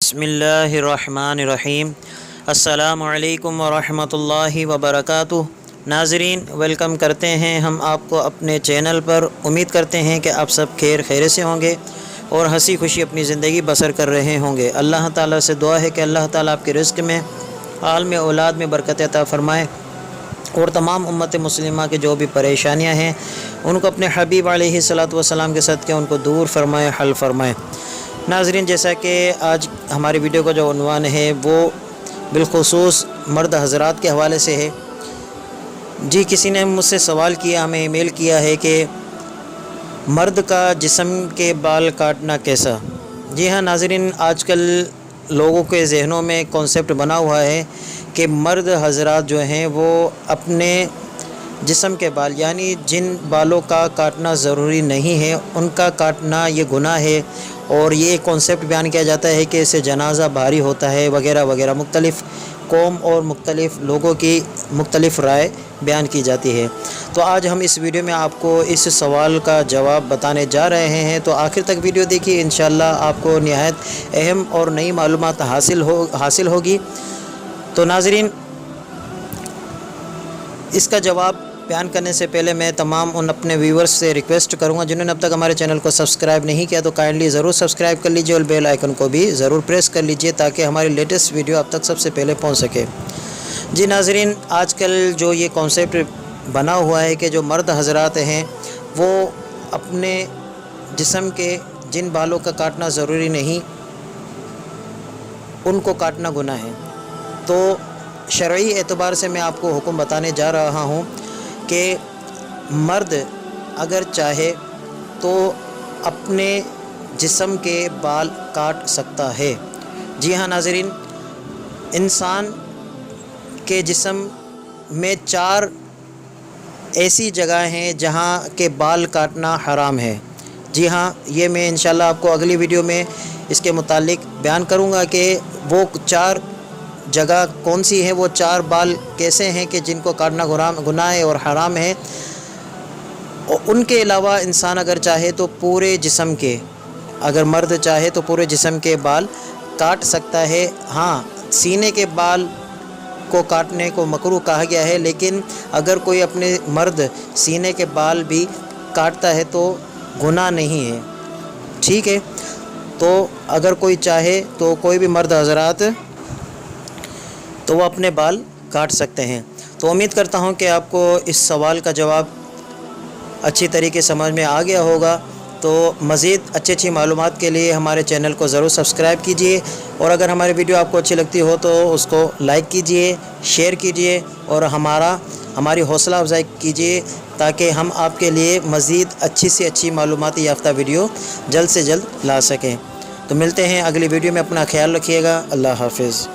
बिस्मिल्लाहिर्रहमानिर्रहीम। अस्सलामु अलैकुम वरहमतुल्लाहि वबरकातुह। नाज़रीन, वेलकम करते हैं हम आपको अपने चैनल पर। उम्मीद करते हैं कि आप सब खैर से होंगे और हंसी खुशी अपनी ज़िंदगी बसर कर रहे होंगे। अल्लाह ताला से दुआ है कि अल्लाह ताला आपके रिज़्क़ में, आल में, औलाद में बरकत अता फ़रमाए और तमाम उम्मत मुस्लिमा की जो भी परेशानियां हैं उनको अपने हबीब अलैहिस्सलातु वस्सलाम के सदक़े उनको दूर फरमाए, हल फरमाए। नाज़रीन, जैसा कि आज हमारी वीडियो का जो उन्वान है वो बिलखुसूस मर्द हज़रात के हवाले से है। जी, किसी ने मुझसे सवाल किया, हमें ईमेल किया है कि मर्द का जिस्म के बाल काटना कैसा। जी हाँ नाज़रीन, आजकल लोगों के जहनों में कॉन्सेप्ट बना हुआ है कि मर्द हज़रात जो हैं वो अपने जिस्म के बाल, यानी जिन बालों का काटना ज़रूरी नहीं है उनका काटना ये गुनाह है, और ये कॉन्सेप्ट बयान किया जाता है कि इससे जनाज़ा भारी होता है वगैरह वगैरह। मुख्तलिफ़ कौम और मुख्तलिफ़ लोगों की मुख्तलिफ़ राय बयान की जाती है। तो आज हम इस वीडियो में आपको इस सवाल का जवाब बताने जा रहे हैं, तो आखिर तक वीडियो देखिए। इंशाअल्लाह आपको निहायत अहम और नई मालूमात हासिल होगी। तो नाज़रीन, इसका जवाब बयान करने से पहले मैं तमाम उन अपने व्यूवर्स से रिक्वेस्ट करूंगा जिन्होंने अब तक हमारे चैनल को सब्सक्राइब नहीं किया तो काइंडली ज़रूर सब्सक्राइब कर लीजिए और बेल आइकन को भी ज़रूर प्रेस कर लीजिए ताकि हमारी लेटेस्ट वीडियो अब तक सबसे पहले पहुंच सके। जी नाज़रीन, आजकल जो ये कॉन्सेप्ट बना हुआ है कि जो मर्द हज़रात हैं वो अपने जिस्म के जिन बालों का काटना ज़रूरी नहीं उनको काटना गुनाह है, तो शरई एतबार से मैं आपको हुक्म बताने जा रहा हूँ कि मर्द अगर चाहे तो अपने जिस्म के बाल काट सकता है। जी हाँ नाज़रीन, इंसान के जिस्म में 4 ऐसी जगह हैं जहाँ के बाल काटना हराम है। जी हाँ, ये मैं इंशाल्लाह आपको अगली वीडियो में इसके मुतालिक बयान करूँगा कि वो 4 जगह कौन सी है, वो 4 बाल कैसे हैं कि जिनको काटना गुनाह है और हराम है। और उनके अलावा इंसान अगर चाहे तो पूरे जिस्म के, अगर मर्द चाहे तो पूरे जिस्म के बाल काट सकता है। हाँ, सीने के बाल को काटने को मकरूह कहा गया है, लेकिन अगर कोई अपने मर्द सीने के बाल भी काटता है तो गुनाह नहीं है। ठीक है, तो अगर कोई चाहे तो कोई भी मर्द हज़रात तो वो अपने बाल काट सकते हैं। तो उम्मीद करता हूँ कि आपको इस सवाल का जवाब अच्छी तरीके समझ में आ गया होगा। तो मज़ीद अच्छी मालूमात के लिए हमारे चैनल को ज़रूर सब्सक्राइब कीजिए, और अगर हमारी वीडियो आपको अच्छी लगती हो तो उसको लाइक कीजिए, शेयर कीजिए और हमारी हौसला अफजाई कीजिए ताकि हम आपके लिए मज़ीद अच्छी से अच्छी मालूमाती याफ्ता वीडियो जल्द से जल्द ला सकें। तो मिलते हैं अगली वीडियो में, अपना ख्याल रखिएगा। अल्लाह हाफ़िज़।